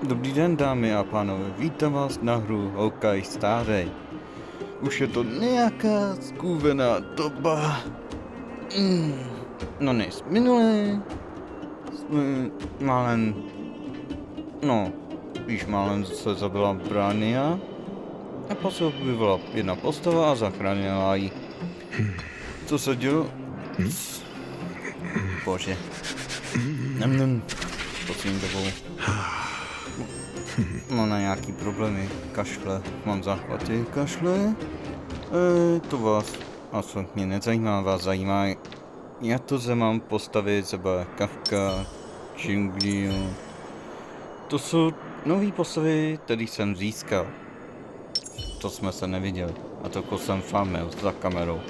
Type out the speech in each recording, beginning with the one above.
Dobrý den, dámy a pánové, vítám vás na hru Honkai Star Rail. Už je to nějaká skúvená doba. No nejs minulé. Jsme málem... No, víš, málem se zabila Bránia. A pak se objevila jedna postava a zachránila ji. Co se dělo? Bože. Poslední dobou. Mám na nějaký problémy, kašle, mám záchvaty kašle. To vás aspoň mě nezajímá, vás zajímá, jak to se mám postavit, třeba Kafka, Džunglího. To jsou nový postavy, který jsem získal. To jsme se neviděli, a to jsem farmil za kamerou.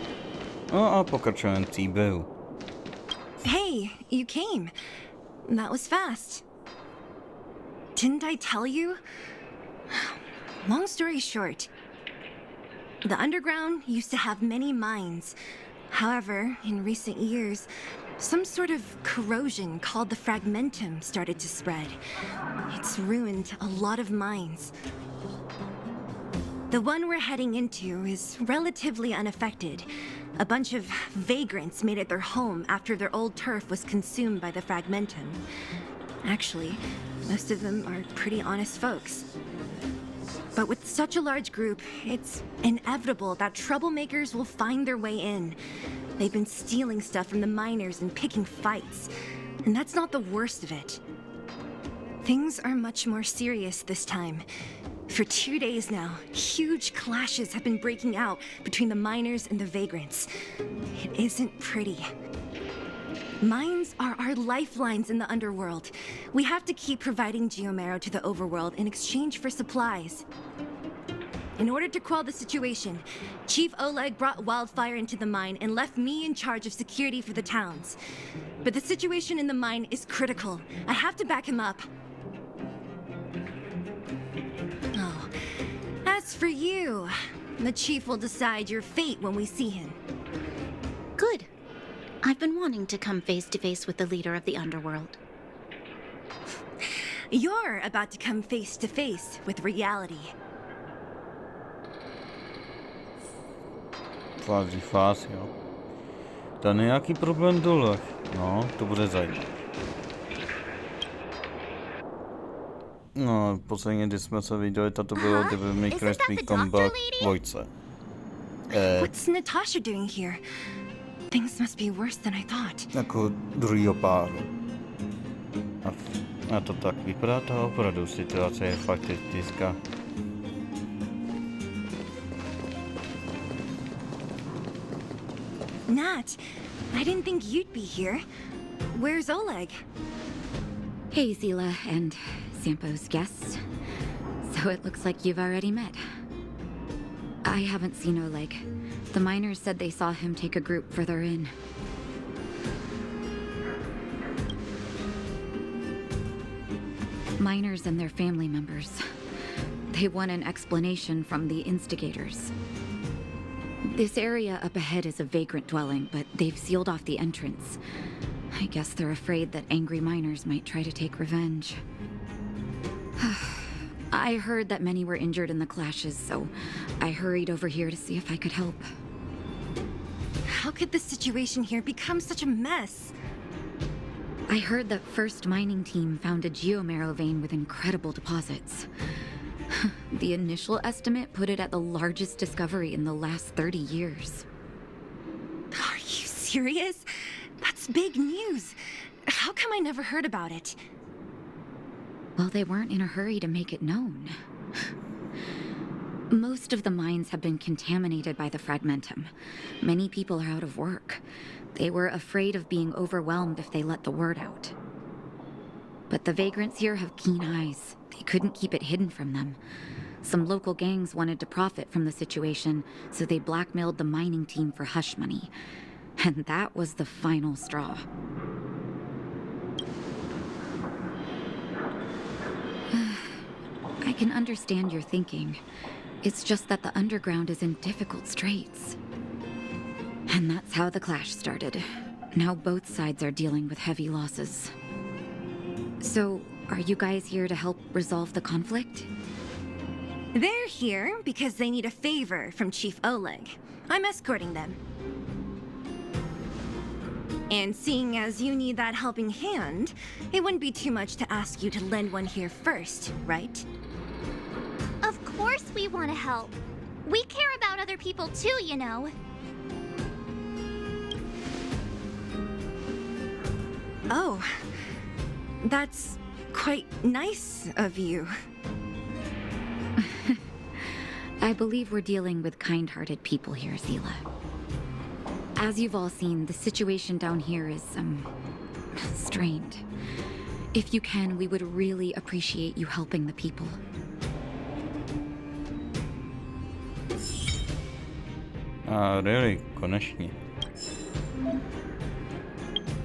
No a pokračujeme příběhu. Hey, you came. That was fast. Didn't I tell you? Long story short, the underground used to have many mines. However, in recent years, some sort of corrosion called the fragmentum started to spread. It's ruined a lot of mines. The one we're heading into is relatively unaffected. A bunch of vagrants made it their home after their old turf was consumed by the fragmentum. Actually, most of them are pretty honest folks. But with such a large group, it's inevitable that troublemakers will find their way in. They've been stealing stuff from the miners and picking fights. And that's not the worst of it. Things are much more serious this time. For 2 days now, huge clashes have been breaking out between the miners and the vagrants. It isn't pretty. Mines are our lifelines in the underworld. We have to keep providing geomarrow to the overworld in exchange for supplies. In order to quell the situation, Chief Oleg brought wildfire into the mine and left me in charge of security for the towns. But the situation in the mine is critical. I have to back him up. Oh, as for you, the Chief will decide your fate when we see him. Good. I've been wanting to come face to face with the leader of the underworld. You're about to come face to face with reality. Fázi, jo. Tam je nějaký problém dole. No, to bude zajímavé. No, posledně, když jsme se viděli, to bylo Devil May Cry Combat 2. What's Natasha doing here? Things must be worse than I thought. Jako druhýho páru. A to tak vypadá, ta opravdu situace je faktická. Nat, I didn't think you'd be here. Where's Oleg? Hey, Zila and Sampo's guests. So it looks like you've already met. I haven't seen Oleg. The miners said they saw him take a group further in. Miners and their family members. They want an explanation from the instigators. This area up ahead is a vagrant dwelling, but they've sealed off the entrance. I guess they're afraid that angry miners might try to take revenge. I heard that many were injured in the clashes, so I hurried over here to see if I could help. How could the situation here become such a mess? I heard that First Mining Team found a geomarrow vein with incredible deposits. The initial estimate put it at the largest discovery in the last 30 years. Are you serious? That's big news. How come I never heard about it? Well, they weren't in a hurry to make it known. Most of the mines have been contaminated by the fragmentum. Many people are out of work. They were afraid of being overwhelmed if they let the word out. But the vagrants here have keen eyes. They couldn't keep it hidden from them. Some local gangs wanted to profit from the situation, so they blackmailed the mining team for hush money. And that was the final straw. I can understand your thinking. It's just that the underground is in difficult straits. And that's how the clash started. Now both sides are dealing with heavy losses. So, Are you guys here to help resolve the conflict? They're here because they need a favor from Chief Oleg. I'm escorting them. And seeing as you need that helping hand, it wouldn't be too much to ask you to lend one here first, right? Of course we want to help. We care about other people too, you know. Oh, that's quite nice of you. I believe we're dealing with kind-hearted people here, Zila. As you've all seen, the situation down here is, strained. If you can, we would really appreciate you helping the people. Really, konečně.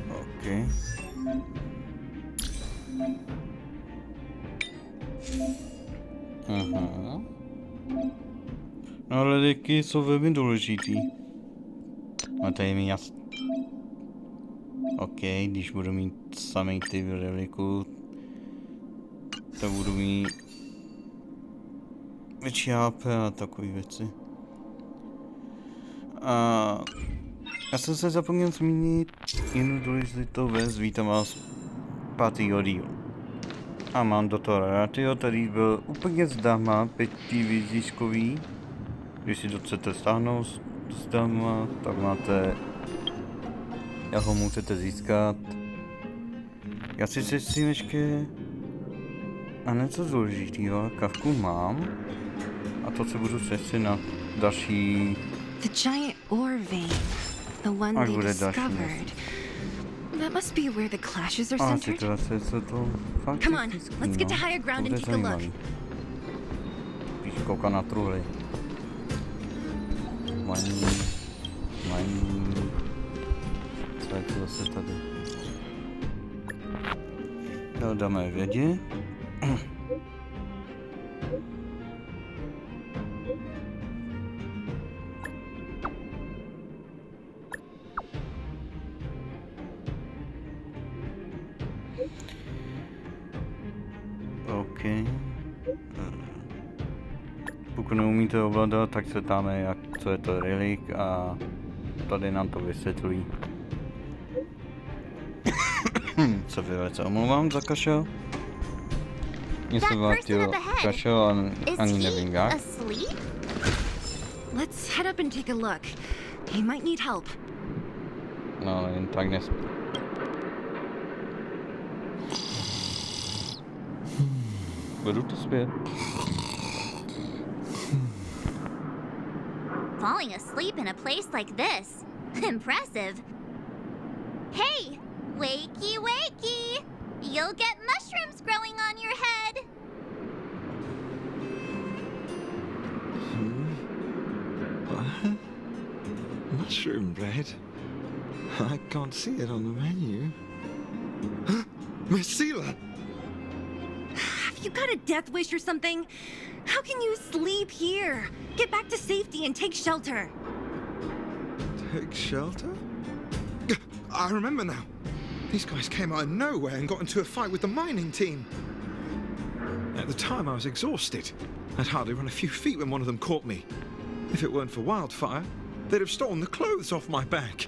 OK. Aha. No ale liky jsou velmi důležitý. A to je mi jasný. OK, když budu mít samý ty reliku, tak budu mít větší HP a takové věci. A já jsem se zapomněl zmínit jinou důležitou věc, vítám vás 5. díl. A mám do toho ratio, tady byl úplně zdarma 5 výziskový. Když si to chcete stáhnout zdarma, tak máte, jak ho můžete získat. Já si sestřím ještě a něco důležitého, kavku mám. A to se budu sestřit na další. The giant ore vein, the one they discovered. That must be where the clashes are centered. Come on, let's get to higher ground and take a look. Když kouká na truhly. Maní. Co je to zase tady? To dáme vědě. OK. Pokud neumíte ovládat, tak se ptáme, jak, co je to relik a tady nám to vysvětlí. Se velice omlouvám za kašel. Mně se vrátil kašel a ani nevím jak. Let's head up and take a look. He might need help. No, ale jen tak nespí. Budu to zpět. Falling asleep in a place like this. Impressive. Hey, wakey wakey! You'll get mushrooms growing on your head. What? Mushroom bread? I can't see it on the menu. Miss Seela! Have you got a death wish or something? How can you sleep here? Get back to safety and take shelter. Take shelter? I remember now. These guys came out of nowhere and got into a fight with the mining team. At the time, I was exhausted. I'd hardly run a few feet when one of them caught me. If it weren't for wildfire, they'd have stolen the clothes off my back.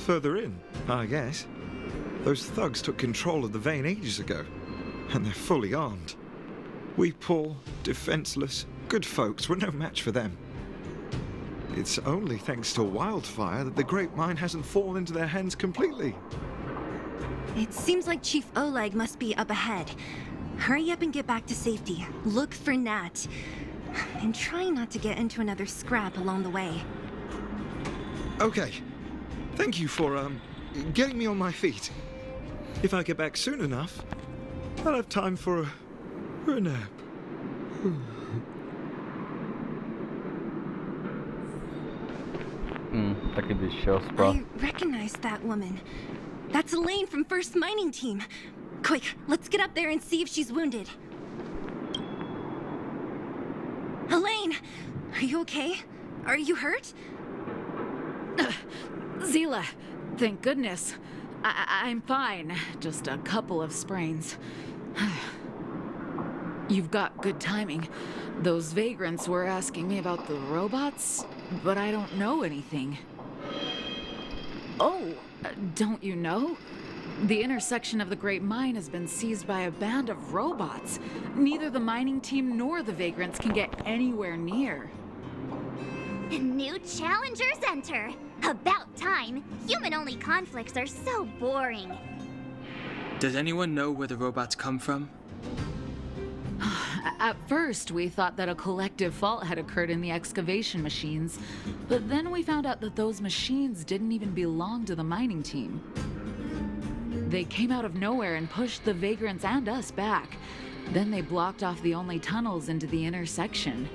Further in, I guess. Those thugs took control of the vein ages ago, and they're fully armed. We poor, defenseless, good folks were no match for them. It's only thanks to wildfire that the great mine hasn't fallen into their hands completely. It seems like Chief Oleg must be up ahead. Hurry up and get back to safety. Look for Nat. And try not to get into another scrap along the way. Okay. Thank you for, getting me on my feet. If I get back soon enough, I'll have time for a nap. Taky bych šel spát. I recognize that woman. That's Elaine from First Mining Team. Quick, let's get up there and see if she's wounded. Elaine, are you okay? Are you hurt? Zila, thank goodness. I'm fine. Just a couple of sprains. You've got good timing. Those vagrants were asking me about the robots, but I don't know anything. Oh, don't you know? The intersection of the Great Mine has been seized by a band of robots. Neither the mining team nor the vagrants can get anywhere near. New challengers enter. About time. Human-only conflicts are so boring. Does anyone know where the robots come from? At first, we thought that a collective fault had occurred in the excavation machines, but then we found out that those machines didn't even belong to the mining team. They came out of nowhere and pushed the vagrants and us back. Then they blocked off the only tunnels into the intersection.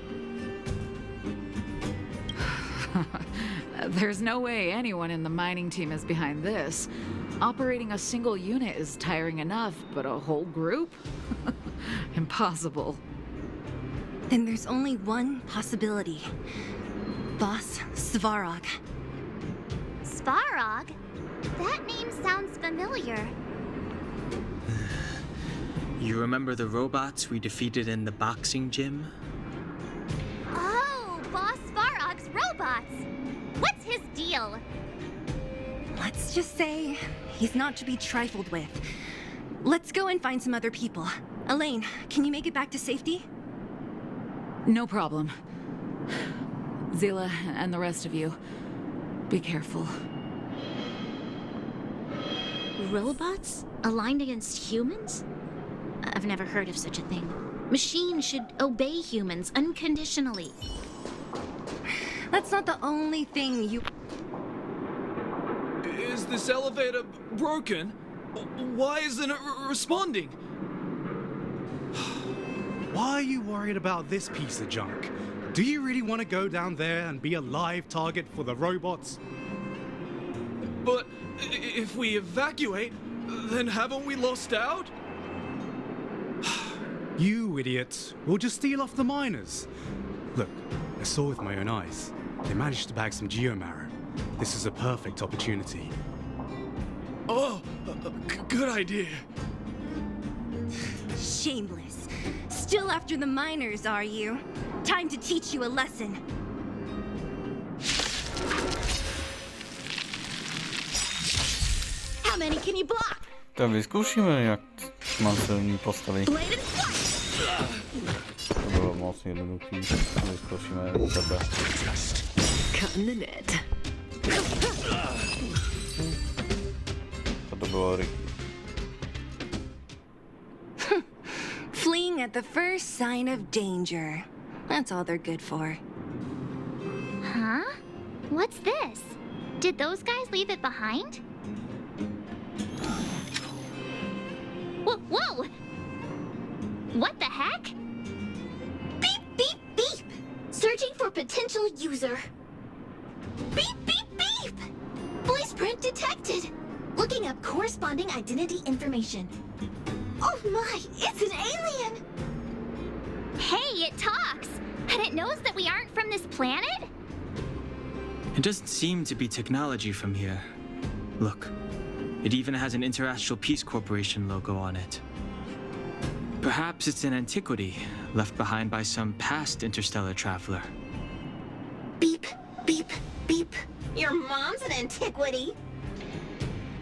There's no way anyone in the mining team is behind this. Operating a single unit is tiring enough, but a whole group? Impossible. Then there's only one possibility. Boss Svarog. Svarog? That name sounds familiar. You remember the robots we defeated in the boxing gym? Oh, Boss Svarog's robots! What's his deal? Let's just say he's not to be trifled with. Let's go and find some other people. Elaine, can you make it back to safety? No problem. Zila and the rest of you, be careful. Robots? Aligned against humans? I've never heard of such a thing. Machines should obey humans unconditionally. That's not the only thing you... Is this elevator broken? Why isn't it responding? Why are you worried about this piece of junk? Do you really want to go down there and be a live target for the robots? But if we evacuate, then haven't we lost out? You idiots. We'll just steal off the miners. Look, I saw with my own eyes. They managed to bag some geomarrow. This is a perfect opportunity. Oh, good idea. Shameless. Still after the miners, are you? Time to teach you a lesson. How many can you block? Tak vyzkoušíme, jak mám silný postavy. To bylo moc jednoduchý. Vyzkoušíme tebe. To bylo rychlé. Fleeing at the first sign of danger. That's all they're good for. Huh? What's this? Did those guys leave it behind? Whoa! What the heck? Beep, beep, beep! Searching for potential user. Beep, beep, beep! Voice print detected. Looking up corresponding identity information. Oh my, it's an alien! Hey, it talks! And it knows that we aren't from this planet? It doesn't seem to be technology from here. Look, it even has an Interastral Peace Corporation logo on it. Perhaps it's an antiquity left behind by some past interstellar traveler. Beep, beep, beep. Your mom's an antiquity.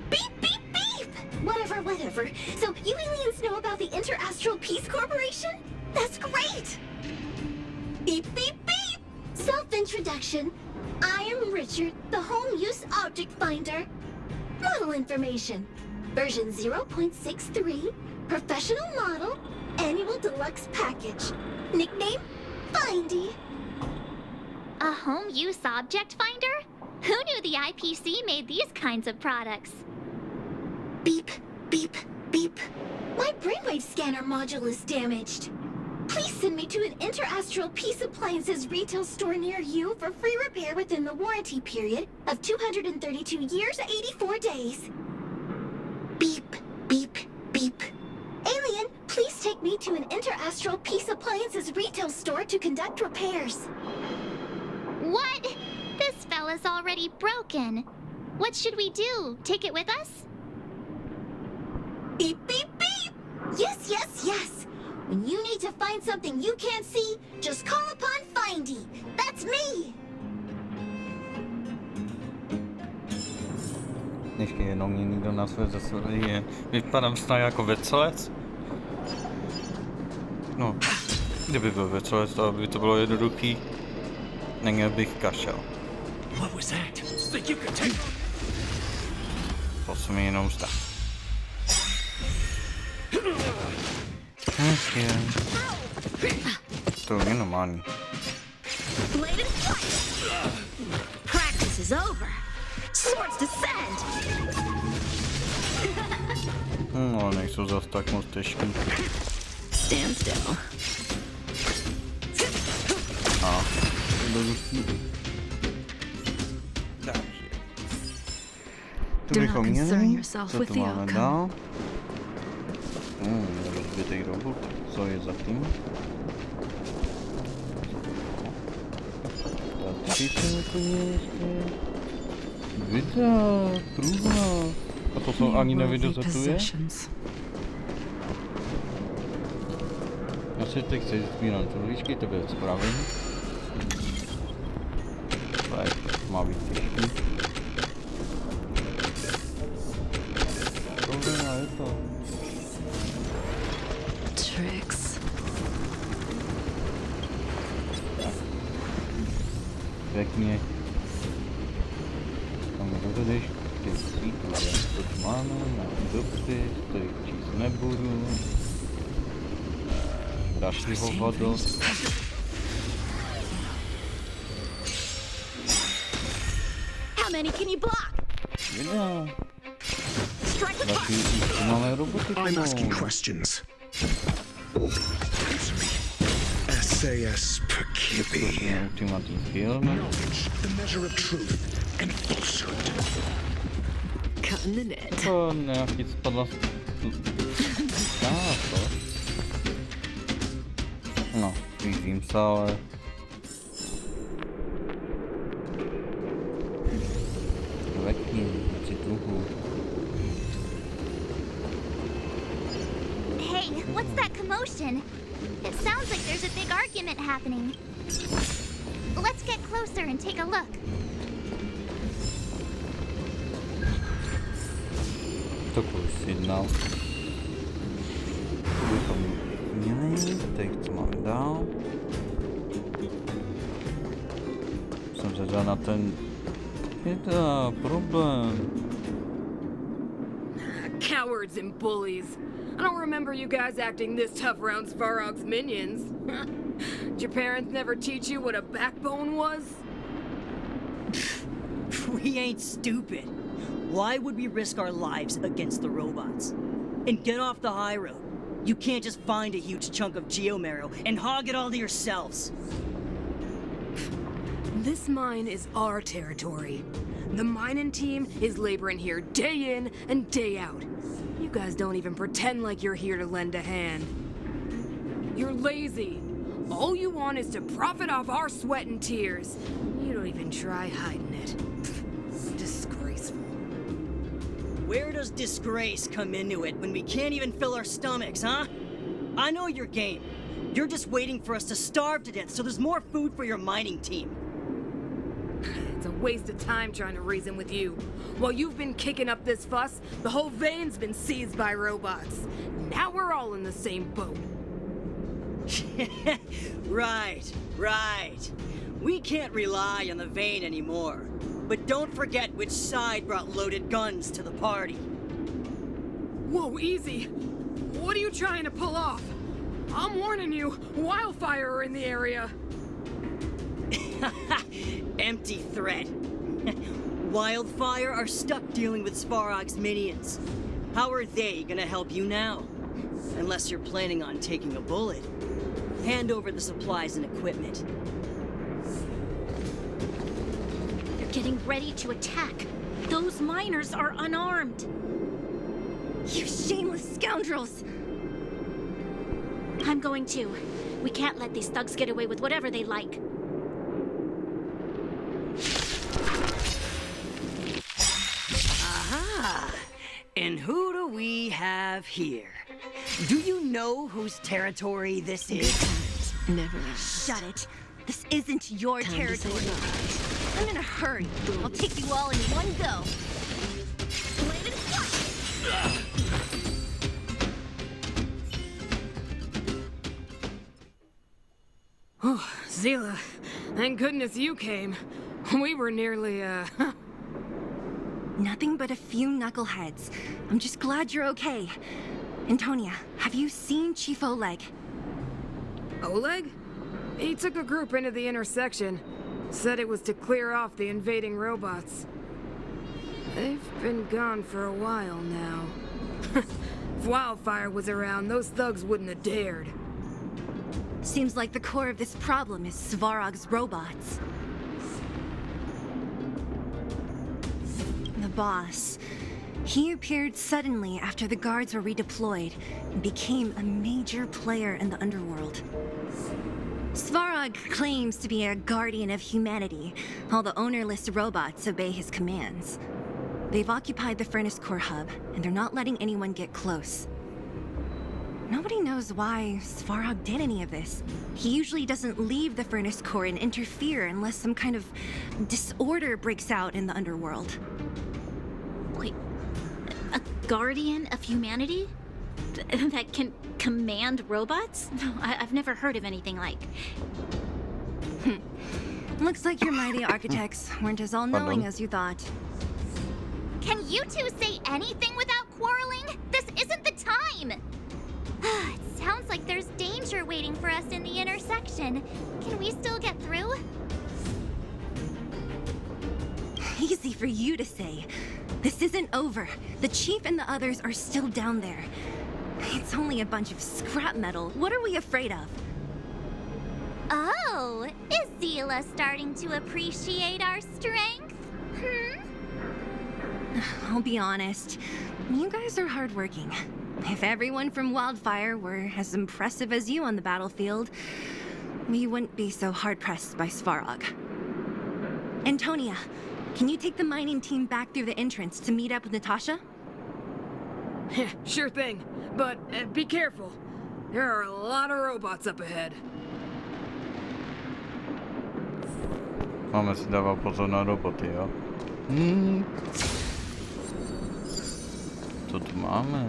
Beep, beep, beep! Whatever. So you aliens know about the Interastral Peace Corporation? That's great! Beep, beep, beep! Self-introduction. I am Richard, the Home Use Object Finder. Model information. Version 0.63. Professional model. Annual deluxe package. Nickname? Findy. A home use object finder? Who knew the IPC made these kinds of products? Beep, beep, beep. My brainwave scanner module is damaged. Please send me to an Interastral Peace Appliances retail store near you for free repair within the warranty period of 232 years, 84 days. Beep, beep, beep. Alien, please take me to an Interastral Peace Appliances retail store to conduct repairs. What? This fella's already broken. What should we do? Take it with us? Beep, beep, beep! Yes, yes, yes! When you need to find something you can't see, just call upon Findy. That's me! Ještě jednou mě nikdo nazve ze své. Vypadám snad jako vecelec? No, kdyby byl vecelec, to by to bylo jednoduchý. Neměl bych kašel. What was that? Think you could take... To se mi jenom zdá. To je normální. Blade and flight! Practice is over! Swords descend! No, nejsou zas tak moc těžký. Stand still. A, jednoduchý. Takže. Tu bychom měli. Co tu máme dál? Rozbitý robot. Co je za tím? Tady se úplně ještě... Videa, druhá. A to jsou ani nevydozetuje? Já si teď chci sbírat truhlíčky, to bude správně. Tak, má být těžký. Problém je to. Tricks. Pěkně. Tam dovedeš, ty svítu, to tu máme, na dopis, tady číst nebudu. Další hovado. How many can you block? Videa. Další tu máme robotiku. I'm asking questions. SAS Perkibi. Ultimatní film. Knowledge, the measure of truth and falsehood. Cut in the net. To nějaký spadla z... to. No, vidím se, ale... Lekni, si druhu. Hey, what's that commotion? It sounds like there's a big argument happening. Let's get closer and take a look. To signál. To bychom měli, teď co máme dál. Jsem zvedal na ten... Je to problém. Cowards and bullies. I don't remember you guys acting this tough around Svarog's minions. Did your parents never teach you what a backbone was? We ain't stupid. Why would we risk our lives against the robots? And get off the high road. You can't just find a huge chunk of geomarrow and hog it all to yourselves. This mine is our territory. The mining team is laboring here day in and day out. You guys don't even pretend like you're here to lend a hand. You're lazy. All you want is to profit off our sweat and tears. You don't even try hiding it. Disgraceful. Where does disgrace come into it when we can't even fill our stomachs, huh? I know your game. You're just waiting for us to starve to death so there's more food for your mining team. It's a waste of time trying to reason with you. While you've been kicking up this fuss, the whole vein's been seized by robots. Now we're all in the same boat. Right. We can't rely on the vein anymore. But don't forget which side brought loaded guns to the party. Whoa, easy. What are you trying to pull off? I'm warning you, wildfire are in the area. Empty threat. Wildfire are stuck dealing with Svarog's minions. How are they gonna help you now? Unless you're planning on taking a bullet. Hand over the supplies and equipment. They're getting ready to attack. Those miners are unarmed. You shameless scoundrels! I'm going too. We can't let these thugs get away with whatever they like. Aha! And who do we have here? Do you know whose territory this is? Never. Shut it. This isn't your territory. I'm in a hurry. I'll take you all in one go. Oh, Zila, thank goodness you came. We were nearly, Nothing but a few knuckleheads. I'm just glad you're okay. Antonia, have you seen Chief Oleg? Oleg? He took a group into the intersection. Said it was to clear off the invading robots. They've been gone for a while now. If Wildfire was around, those thugs wouldn't have dared. Seems like the core of this problem is Svarog's robots. The boss. He appeared suddenly after the guards were redeployed and became a major player in the underworld. Svarog claims to be a guardian of humanity, while the ownerless robots obey his commands. They've occupied the Furnace Core hub, and they're not letting anyone get close. Nobody knows why Svarog did any of this. He usually doesn't leave the Furnace Core and interfere unless some kind of disorder breaks out in the underworld. Wait, a guardian of humanity? That can command robots? No, I've never heard of anything like. Looks like your mighty architects weren't as all-knowing as you thought. Can you two say anything without quarreling? This isn't the time! It sounds like there's danger waiting for us in the intersection. Can we still get through? Easy for you to say. This isn't over. The chief and the others are still down there. It's only a bunch of scrap metal. What are we afraid of? Oh, is Zila starting to appreciate our strength? I'll be honest. You guys are hardworking. If everyone from Wildfire were as impressive as you on the battlefield, we wouldn't be so hard-pressed by Svarog. Antonia, can you take the mining team back through the entrance to meet up with Natasha? Sure thing, but be careful. There are a lot of robots up ahead. Máme si dávat pozor na roboty, jo? Co tu máme?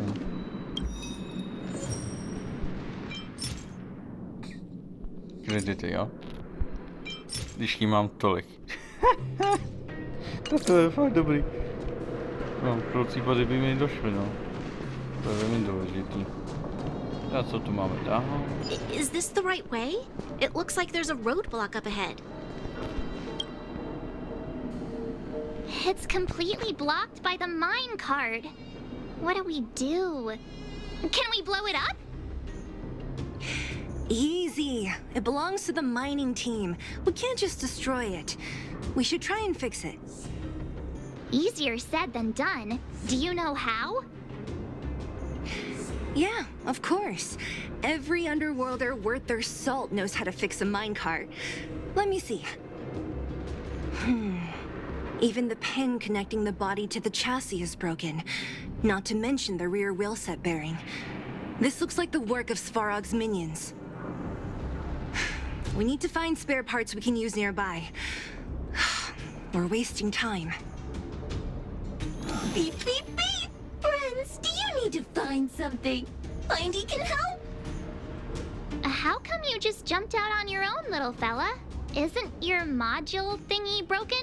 Kredity, jo? Když jí mám tolik. To je fakt dobrý. No, pro případy by mi došly, no. To je velmi důležitý. A co tu máme dál? Is this the right way? It looks like there's a roadblock up ahead. It's completely blocked by the mine cart. What do we do? Can we blow it up? Easy. It belongs to the mining team. We can't just destroy it. We should try and fix it. Easier said than done. Do you know how? Yeah, of course. Every underworlder worth their salt knows how to fix a minecart. Let me see. Even the pin connecting the body to the chassis is broken. Not to mention the rear wheel set bearing. This looks like the work of Svarog's minions. We need to find spare parts we can use nearby. We're wasting time. Beep, beep, beep! Friends, do you need to find something? Findy can help? How come you just jumped out on your own, little fella? Isn't your module thingy broken?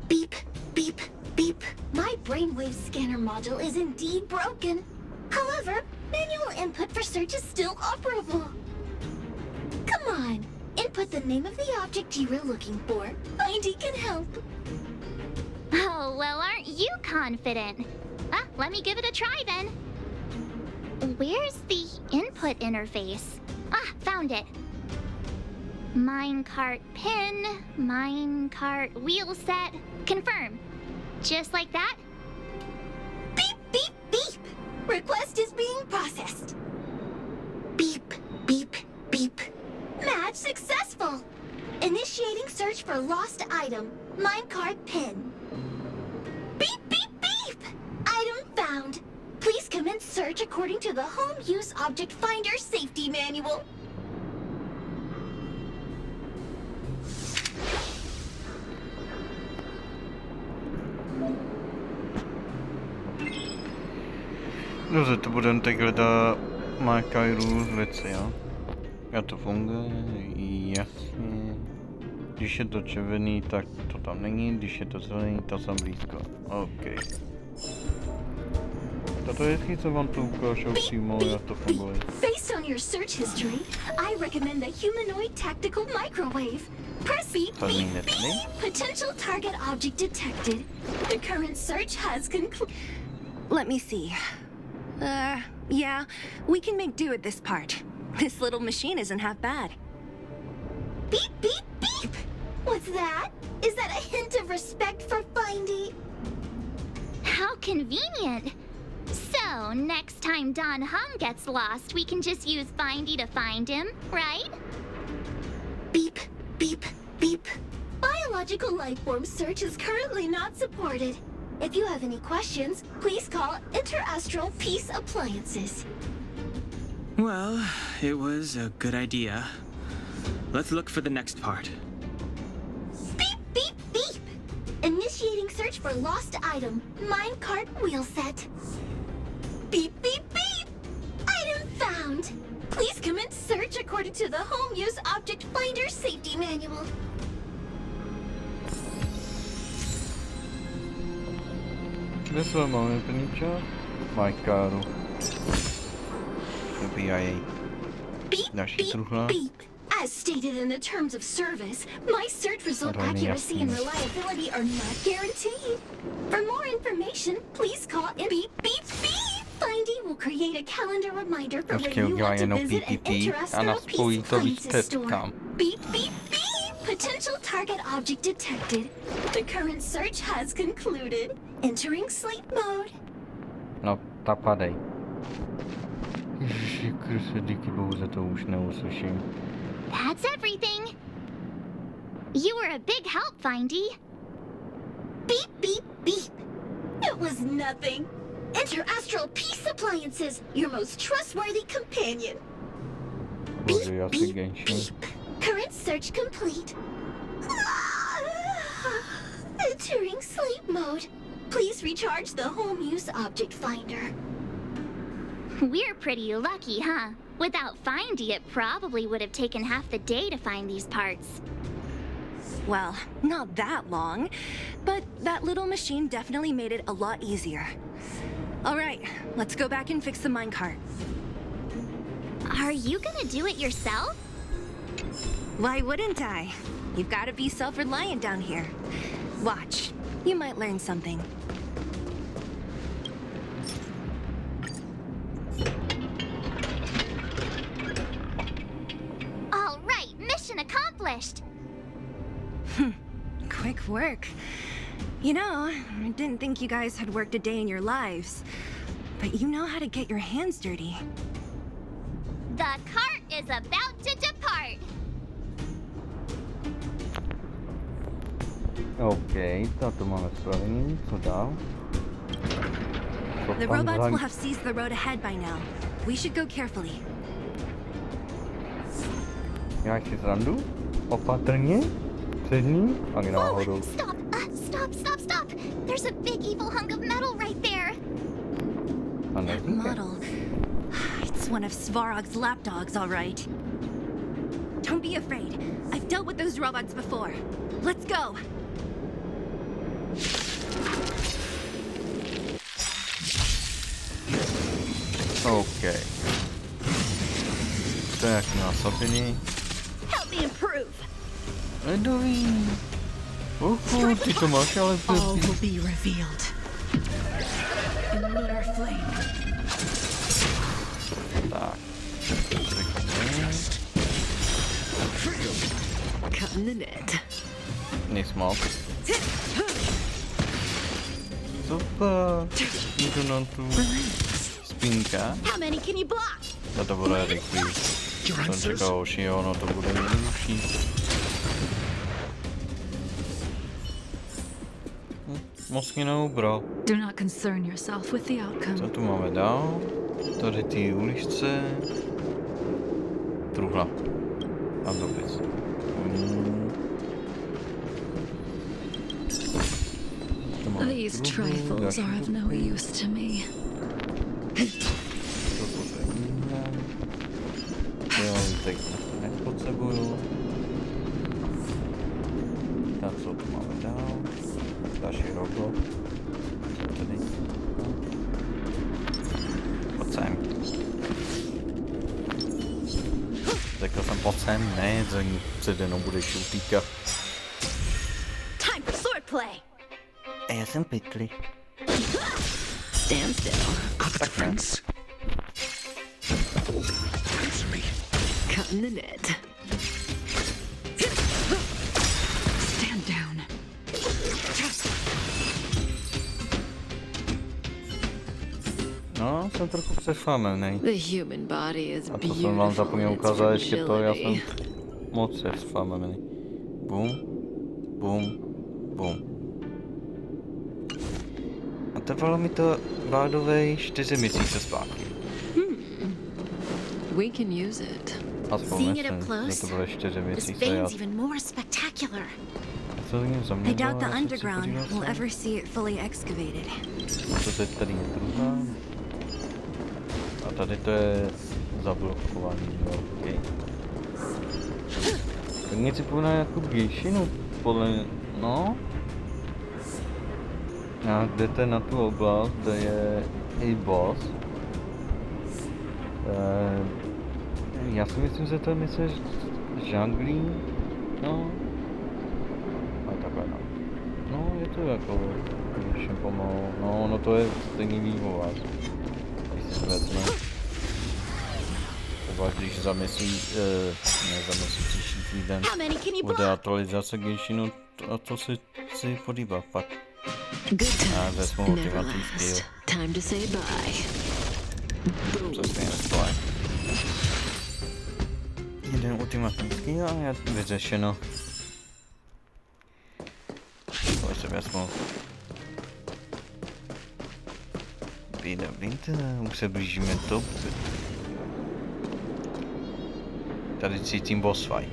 Beep, beep, beep. My brainwave scanner module is indeed broken. However, manual input for search is still operable. Come on, input the name of the object you were looking for. Findy can help. Oh, well, aren't you confident? Let me give it a try then. Where's the input interface? Found it. Minecart pin, minecart wheel set, confirm. Just like that? Beep, beep, beep. Request is being processed. Beep, beep, beep. Match successful. Initiating search for lost item, minecart pin. Beep, beep, beep. Item found. according to the Home Use Object Finder Safety Manual. Dobře, to budeme teď hledat Markajrů věci, jo? Jak to funguje? Jasně. Když je to červený, tak to tam není, když je to zelený, to jsem blízko. OK. Tato je vždycky, co vám tu ukážu přímo, jak to funguje. Based on your search history, I recommend the humanoid tactical microwave. Press beep, beep, beep. Potential target object detected. The current search has concluded. Let me see. Yeah, we can make do with this part. This little machine isn't half bad. Beep, beep, beep! What's that? Is that a hint of respect for Findy? How convenient. So, next time Don Hum gets lost, we can just use Findy to find him, right? Beep, beep, beep. Biological life form search is currently not supported. If you have any questions, please call Interastral Peace Appliances. Well, it was a good idea. Let's look for the next part. Beep, beep, beep! Initiating search for lost item, minecart wheel set. Beep, beep, beep! Item found! Please commence search according to the Home Use Object Finder Safety Manual. Kde se máme první část? Majkáru. Dobíjají. Další druhá. As stated in the terms of service, my search result accuracy and reliability are not guaranteed. For more information, please call in beep, beep, beep! Findy will create a calendar reminder for when you want to visit an Interastral Peace Appliances store. Beep, beep, beep! Potential target object detected. The current search has concluded. Entering sleep mode. No, tak padej. Ježiši Kriste, díky bohu za to už neuslyším. That's everything. You were a big help, Findy. Beep, beep, beep. It was nothing. Interastral Peace Appliances, your most trustworthy companion. Beep, beep, beep. Current search complete. Entering sleep mode. Please recharge the Home Use Object Finder. We're pretty lucky, huh? Without Findy, it probably would have taken half the day to find these parts. Well, not that long, but that little machine definitely made it a lot easier. All right, let's go back and fix the minecart. Are you gonna do it yourself? Why wouldn't I? You've got to be self-reliant down here. Watch, you might learn something. All right, mission accomplished. Quick work. You know, I didn't think you guys had worked a day in your lives, but you know how to get your hands dirty. The cart is about to depart. OK, tato máme spravení, co dál? The robots will have seized the road ahead by now. We should go carefully. Já si zrandu? Opatrně? Před ním? A náhodou. Stop! Stop! There's a big evil hunk of metal right there. That model. It's one of Svarog's lapdogs, all right. Don't be afraid. I've dealt with those robots before. Let's go. OK. Tak, násobení. Help me improve. Ledový. Ty to máš ale All will be revealed. In lunar flame. Tak. Cut in the net. Nic moc. Super. Jdu na tu spínka. How many can you block? No to bude rychlý. Jsem čekal hoši, ono to bude jednodušší. Moskvinou, bro. Do not concern yourself with the outcome. Co tu máme dál? Tady ty uličce. Druhá. A dopis. These trifles are of no use to me. Jo, teď nepotřebuju. Tak co tu máme dál? Další robot. Tady. Pojď sem. Řekl jsem pojď sem, ne, za ní před jenom budeš utýkat. Time for swordplay. A já jsem pytli. Stand still. Tak ne. Cut in the net. Stand down. No, jsem trochu přefámený. The human body is A to jsem vám zapomněl ukázat ještě to, já jsem moc přefámený. Bum, bum, bum. A trvalo mi to bádovej 4 měsíce zpátky. We can use it. Aspoň myslím, že to bylo 4 měsíce. Já even more spectacular. to za I doubt the underground will ever see it fully excavated. To teď tady je druhá. A tady to je zablokovaný, okay. Tak mě si povná jako většinu, podle, no. A jdete na tu oblast, kde je i boss. Já si myslím, že to je něco žanglí, no. A takhle no. No, je to jako všem pomalu, no, no to je stejný vývoj. Když si to vezme. Obáž, když zamyslí příští týden bude aktualizace Genshin, a to si podívat pak. A vezmu ultimatický. Time to say bye. Přesně nestojí. Jeden ultimatický a já vyřešeno. Tohle se vezmu. Dobrý, už se blížíme to. Tady cítím boss fight.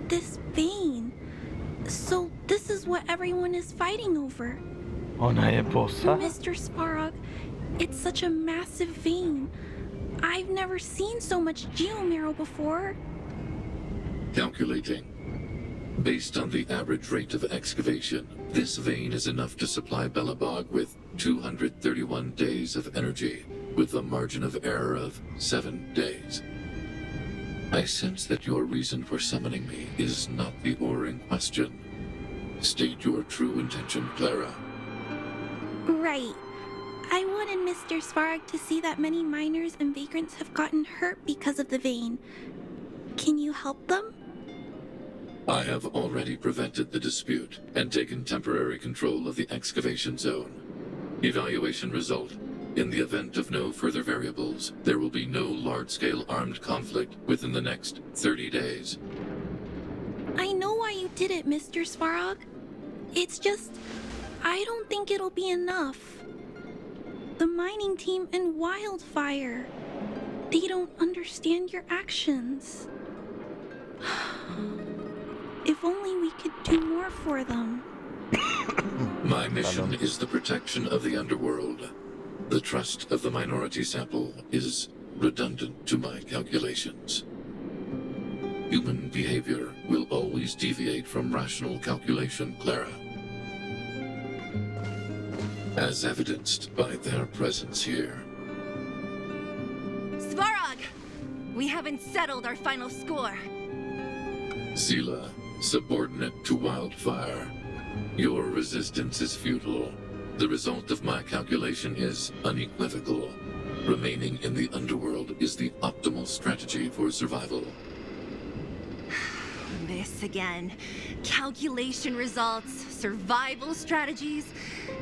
This vein. So this is what everyone is fighting over. Ona je bossa? Mr. Sparrow, it's such a massive vein. I've never seen so much geomarrow before. Calculating. Based on the average rate of excavation, this vein is enough to supply Belobog with 231 days of energy, with a margin of error of 7 days. I sense that your reason for summoning me is not the ore in question. State your true intention, Clara. Right. I wanted Mr. Svarog to see that many miners and vagrants have gotten hurt because of the vein. Can you help them? I have already prevented the dispute and taken temporary control of the excavation zone. Evaluation result. In the event of no further variables, there will be no large-scale armed conflict within the next 30 days. I know why you did it, Mr. Svarog. It's just, I don't think it'll be enough. The mining team and Wildfire, they don't understand your actions. If only we could do more for them. My mission is the protection of the underworld. The trust of the minority sample is redundant to my calculations. Human behavior will always deviate from rational calculation, Clara. As evidenced by their presence here. Svarog! We haven't settled our final score. Sela, subordinate to Wildfire. Your resistance is futile. The result of my calculation is unequivocal. Remaining in the underworld is the optimal strategy for survival. This again. Calculation results, survival strategies.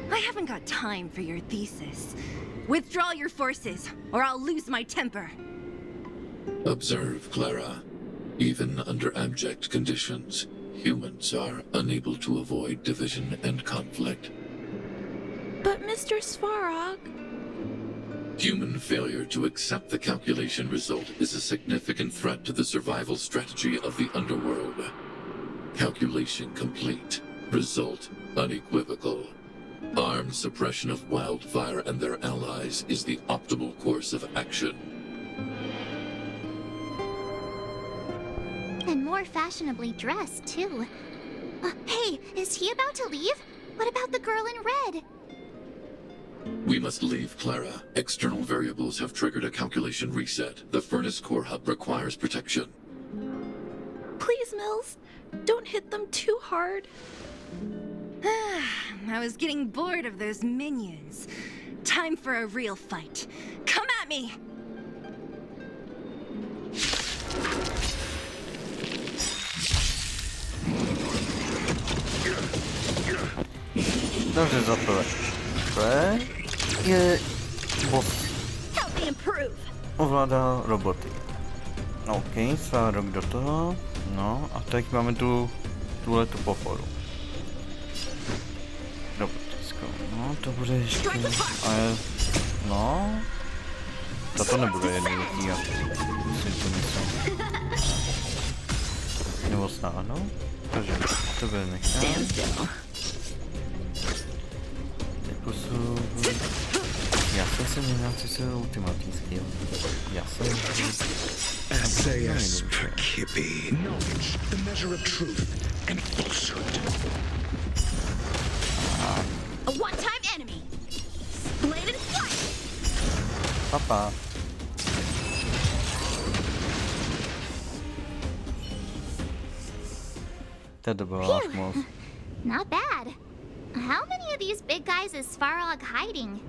I haven't got time for your thesis. Withdraw your forces, or I'll lose my temper. Observe, Clara. Even under abject conditions, humans are unable to avoid division and conflict. But Mr. Svarog... Human failure to accept the calculation result is a significant threat to the survival strategy of the underworld. Calculation complete. Result unequivocal. Armed suppression of Wildfire and their allies is the optimal course of action. And more fashionably dressed, too. Hey, is he about to leave? What about the girl in red? We must leave, Clara. External variables have triggered a calculation reset. The furnace core hub requires protection. Please, Mills, don't hit them too hard. I was getting bored of those minions. Time for a real fight. Come at me! Dobře, za prvé je boss. Ovládá roboty. OK, Svarog do toho. No a teď máme tuhletu pohoru. Robotickou. No to bude ještě... Ale... No... Tato nebude jednoduchý, já si to myslím. Nebo stáhnu? Takže to bude nechám. Já jsem se měl něco ultimátní skill. Já jsem... SAS per Kippy. Knowledge, the measure of truth and falsehood. A one-time enemy. Bladed flight. Papa. To byla moc. Not bad. How many of these big guys is Svarog hiding?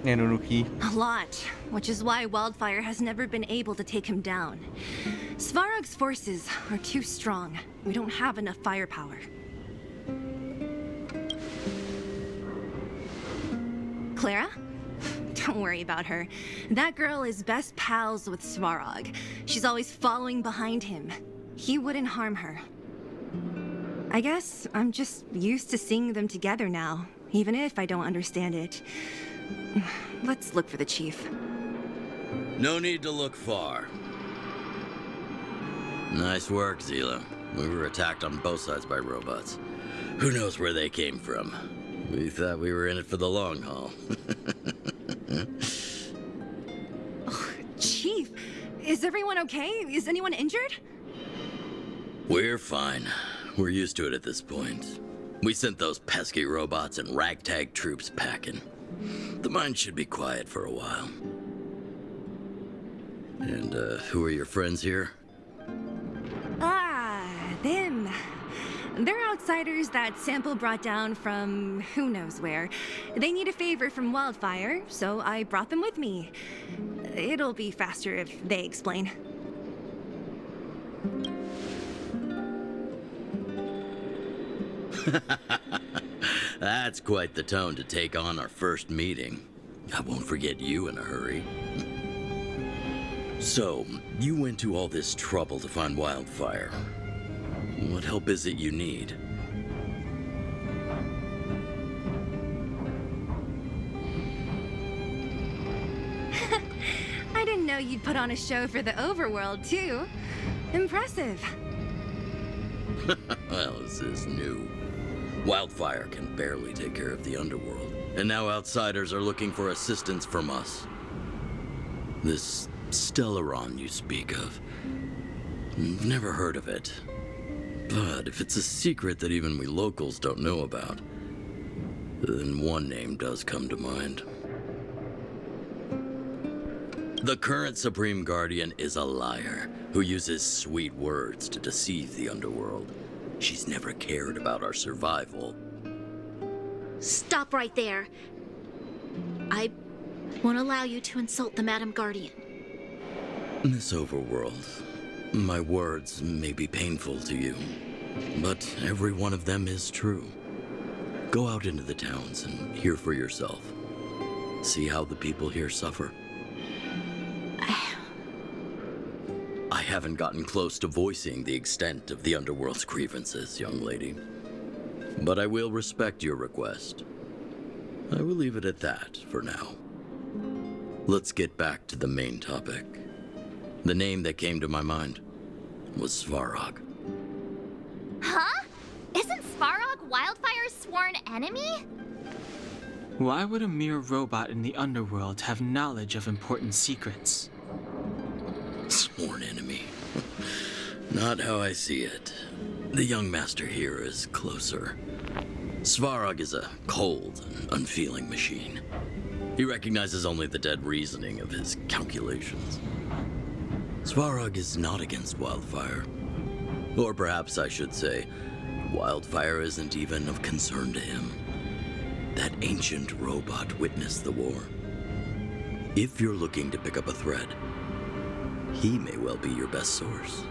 Jednoduchý. A lot, which is why Wildfire has never been able to take him down. Svarog's forces are too strong. We don't have enough firepower. Clara? Don't worry about her. That girl is best pals with Svarog. She's always following behind him. He wouldn't harm her. I guess I'm just used to seeing them together now, even if I don't understand it. Let's look for the chief. No need to look far. Nice work, Zila. We were attacked on both sides by robots. Who knows where they came from? We thought we were in it for the long haul. Oh, Chief, is everyone okay? Is anyone injured? We're fine. We're used to it at this point. We sent those pesky robots and ragtag troops packing. The mine should be quiet for a while. And, who are your friends here? Ah, them. They're outsiders that Sample brought down from who knows where. They need a favor from Wildfire, so I brought them with me. It'll be faster if they explain. That's quite the tone to take on our first meeting. I won't forget you in a hurry. So, you went to all this trouble to find Wildfire. What help is it you need? I didn't know you'd put on a show for the overworld, too. Impressive. Well, this is new. Wildfire can barely take care of the underworld, and now outsiders are looking for assistance from us. This Stellaron you speak of, I've never heard of it. But if it's a secret that even we locals don't know about, then one name does come to mind. The current Supreme Guardian is a liar who uses sweet words to deceive the underworld. She's never cared about our survival. Stop right there. I won't allow you to insult the Madam Guardian. This overworld, my words may be painful to you, but every one of them is true. Go out into the towns and hear for yourself. See how the people here suffer. I haven't gotten close to voicing the extent of the Underworld's grievances, young lady. But I will respect your request. I will leave it at that for now. Let's get back to the main topic. The name that came to my mind was Svarog. Huh? Isn't Svarog Wildfire's sworn enemy? Why would a mere robot in the Underworld have knowledge of important secrets? Sworn enemy. Not how I see it. The young master here is closer. Svarog is a cold and unfeeling machine. He recognizes only the dead reasoning of his calculations. Svarog is not against Wildfire. Or perhaps I should say, Wildfire isn't even of concern to him. That ancient robot witnessed the war. If you're looking to pick up a thread, he may well be your best source.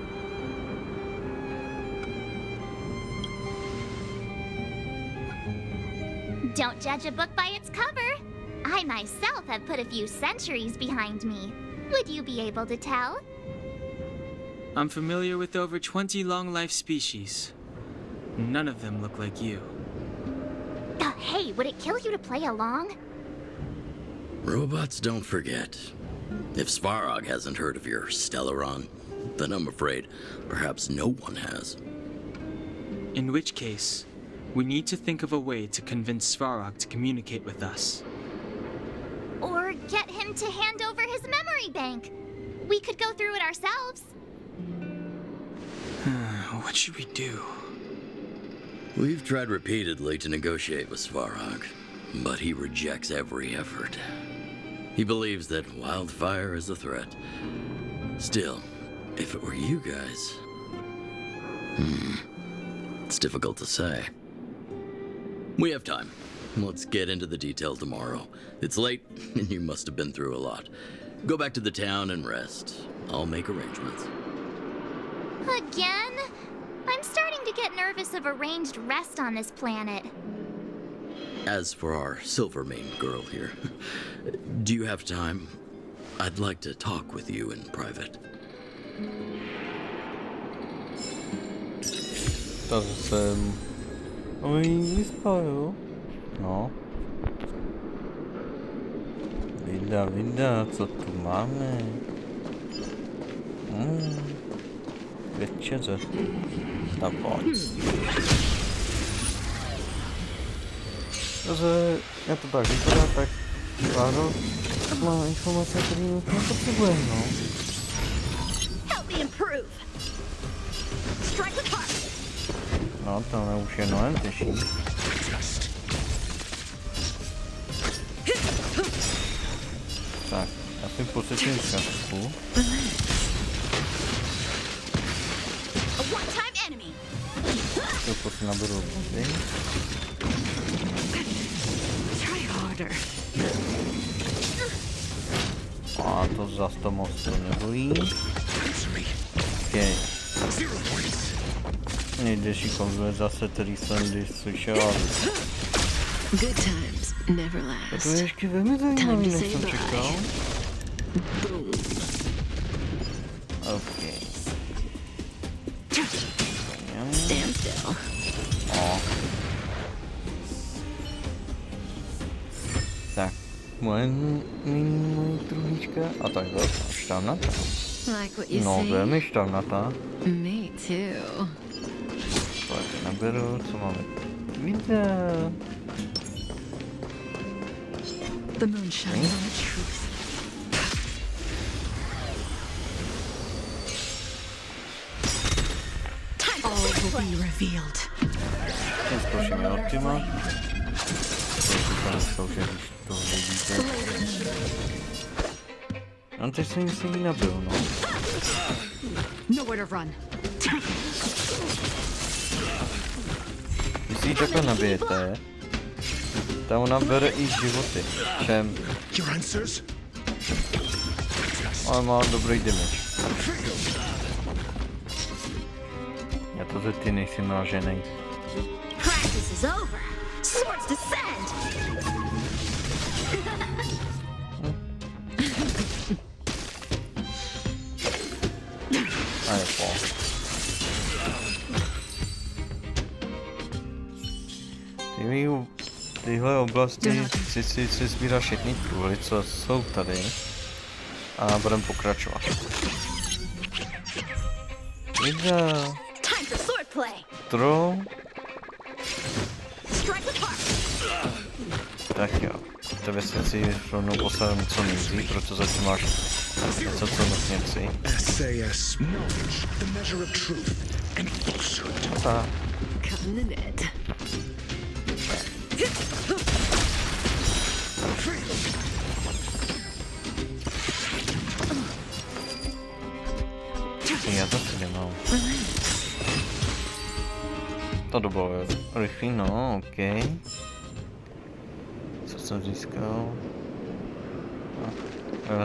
Don't judge a book by its cover. I myself have put a few centuries behind me. Would you be able to tell? I'm familiar with over 20 long-life species. None of them look like you. Hey, would it kill you to play along? Robots don't forget. If Svarog hasn't heard of your Stellaron, then I'm afraid perhaps no one has. In which case, we need to think of a way to convince Svarog to communicate with us. Or get him to hand over his memory bank. We could go through it ourselves. What should we do? We've tried repeatedly to negotiate with Svarog, but he rejects every effort. He believes that Wildfire is a threat. Still, if it were you guys... it's difficult to say. We have time. Let's get into the detail tomorrow. It's late, and you must have been through a lot. Go back to the town and rest. I'll make arrangements. Again? I'm starting to get nervous of arranged rest on this planet. As for our Silvermane girl here, do you have time? I'd like to talk with you in private. To jsem... vyspal, jo? No. Vida, co tu máme? Večeře. Tak pojď. Takže, já to tak vypadá, tak Váro, má informace, které nepotřebujeme, no. Help me improve. Strike with heart. No, to už je mnohem těžší. Tak, já si posytím částku. To si naberu body. A to zas to moc to nebolí. Okay. Nejdelší kouzlo je zase, který jsem když slyšel. Good times never last. To je ještě velmi zajímavý, než jsem čekal. OK. Stand still. Tak, moje truhlička a takhle, štavnatá. Like what you No, say. velmi štavnatá. Me too. Pojď, naberu, co máme. Videa. The moon shines on the truth. All will be revealed. Zkoušíme Optima. Zkouším, když to vidíte. No, teď jsem si ji nabil, no. Nowhere to run. Když si ji takhle nabijete, tak ona bere i životy. Všem. Ale má dobrý damage. Já to ze ty nejsem náženej. Practice is over. Swords descend. oblasti, chci si sbírat všechny truhly, co jsou tady. A budeme pokračovat. Videa. Tro. Tak jo. Tebe si rovnou postavím co nejdřív, proto zatím máš něco, co nutně chci. A já zase nemám. To bylo rychlý, no, ok. Co jsem získal?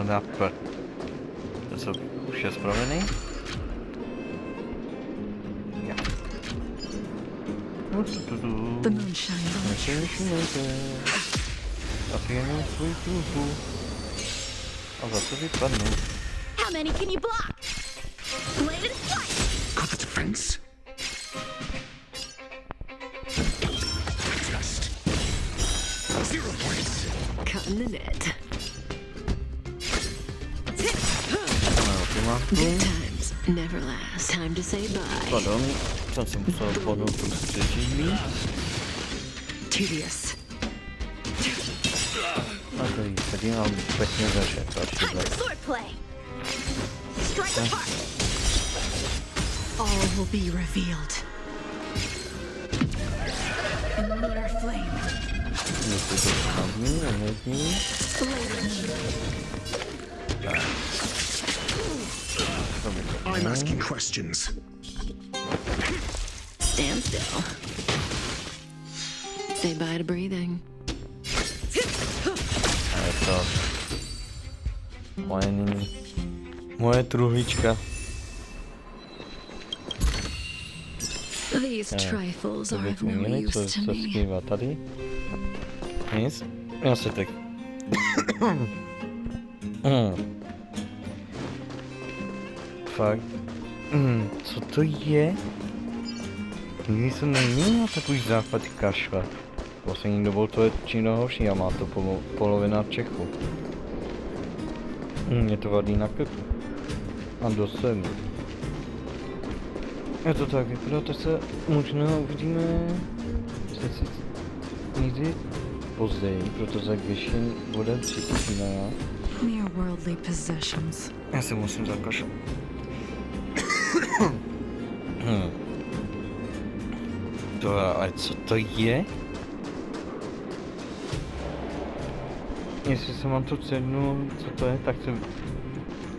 Napr. To co, už je spravený? Ja. The moon shines on the truth. Asi jenom svůj truhu. A za to vypadnu. How many can you block? Blade and slice! Got the defense? Just 0 points. Cutting the net. Good times never last. Time to say bye. Pardon, jsem si musel podnout tu střeží. Tedious. A tady se dívám pěkně zašet, Swordplay! Strike apart! All will be revealed. Lunar flame. I'm asking questions. Stand still. Say bye to breathing. A je to moje nyní. Moje truhlička. These trifles are of no use to co me. skrývá tady? Nic? Já se tak... Fakt. Co to je? Nikdy jsem neměl takový západ kašle. Poslední dobou to je čím horší a má to polovina Čechů. Je to vadný na krku. A dost sem. Je to tak, proto se možná uvidíme někdy později, protože když jen bude přičíná. Mere worldly possessions. Já se musím zakašlat. To ale co to je? Jestli se mám to cednu, co to je,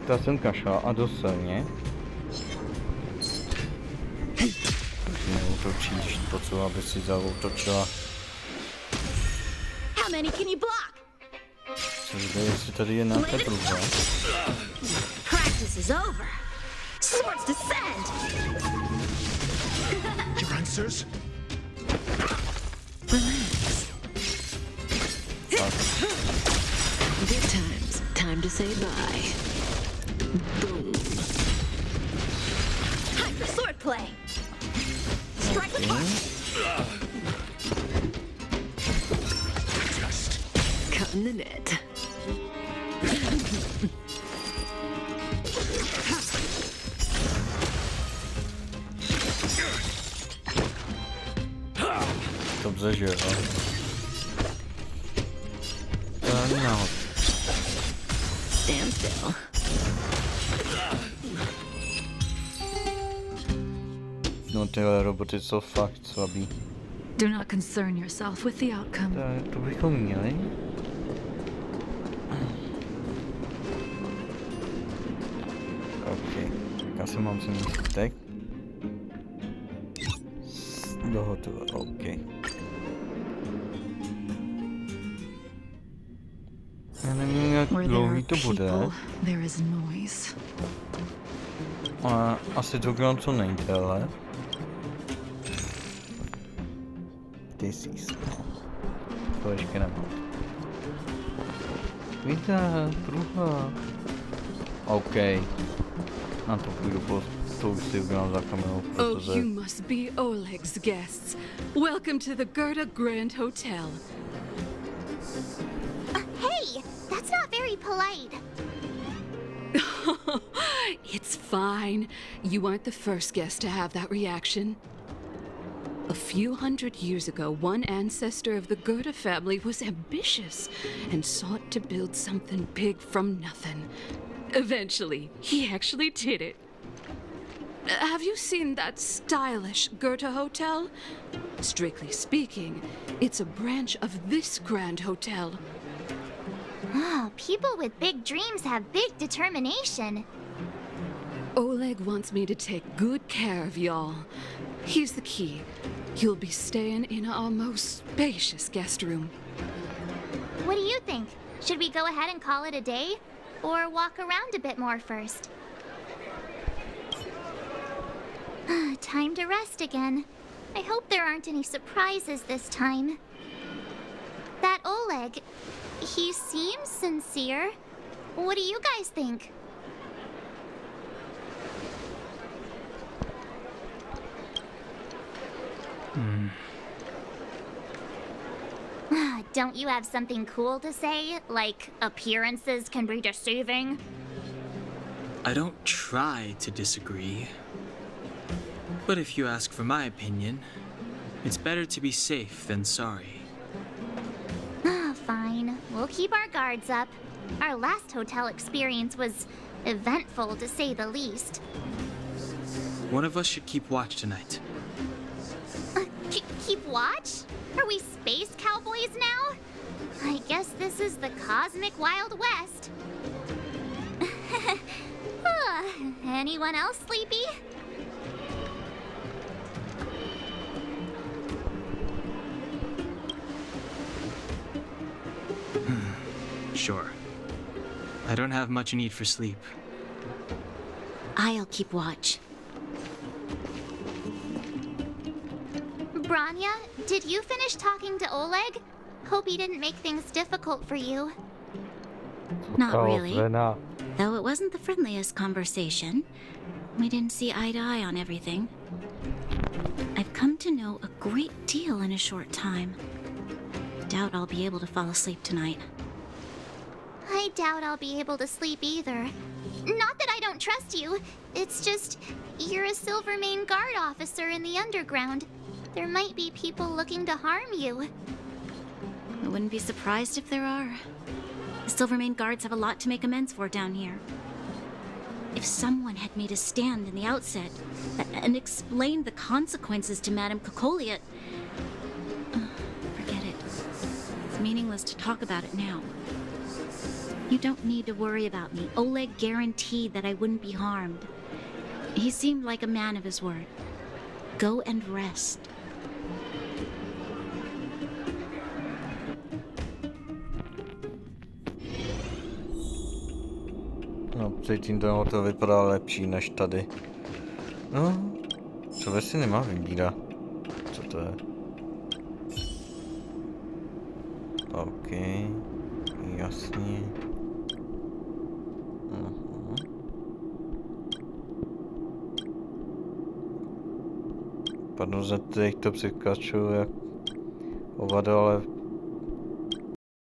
tak jsem kašlal a dost silně. Proč neútočíš po co, aby si zaútočila? How many can you block? Co jde, jestli tady je nějaká druhá? Practice is over. Swords descend! Your answers? Relax. Good times. Time to say bye. Boom. Time for swordplay! Strike apart! Cutting the net. Dobře, že jo. To není náhod. Stand still. No tyhle roboty jsou fakt slabý. Do not concern yourself with the outcome. To bychom měli. OK. Já se mám si myslet teď. Dohotovo, OK. Já nevím, jak dlouhý to bude. There is noise. A asi to udělám co nejdéle. This is... To ještě nemám. Víte, druhá. OK. Na to půjdu to už si udělám za kamerou, protože... Oh, you must be Oleg's guests. Welcome to the Gerda Grand Hotel. very polite. It's fine. You aren't the first guest to have that reaction. A few hundred years ago, one ancestor of the Goethe family was ambitious and sought to build something big from nothing. Eventually, he actually did it. Have you seen that stylish Goethe hotel? Strictly speaking, it's a branch of this grand hotel. Oh, people with big dreams have big determination. Oleg wants me to take good care of y'all. Here's the key. You'll be staying in our most spacious guest room. What do you think? Should we go ahead and call it a day? Or walk around a bit more first? Time to rest again. I hope there aren't any surprises this time. That Oleg, he seems sincere. What do you guys think? Don't you have something cool to say? Like, appearances can be deceiving? I don't try to disagree. But if you ask for my opinion, it's better to be safe than sorry. Fine. We'll keep our guards up. Our last hotel experience was eventful, to say the least. One of us should keep watch tonight. Keep watch? Are we space cowboys now? I guess this is the cosmic Wild West. Anyone else sleepy? Sure. I don't have much need for sleep. I'll keep watch. Branya, did you finish talking to Oleg? Hope he didn't make things difficult for you. Not really. Though it wasn't the friendliest conversation. We didn't see eye to eye on everything. I've come to know a great deal in a short time. Doubt I'll be able to fall asleep tonight. I doubt I'll be able to sleep either. Not that I don't trust you. It's just, you're a Silvermane Guard officer in the underground. There might be people looking to harm you. I wouldn't be surprised if there are. The Silvermane Guards have a lot to make amends for down here. If someone had made a stand in the outset and explained the consequences to Madame Cocolia... forget it. It's meaningless to talk about it now. You don't need to worry about me. Oleg guaranteed that I wouldn't be harmed. He seemed like a man of his word. Go and rest. No, předtím ten hotel vypadá lepší než tady. No, co si nemá vybírat. Co to je? OK, jasně. Pardon, že teď to překračuju jak hovado, ale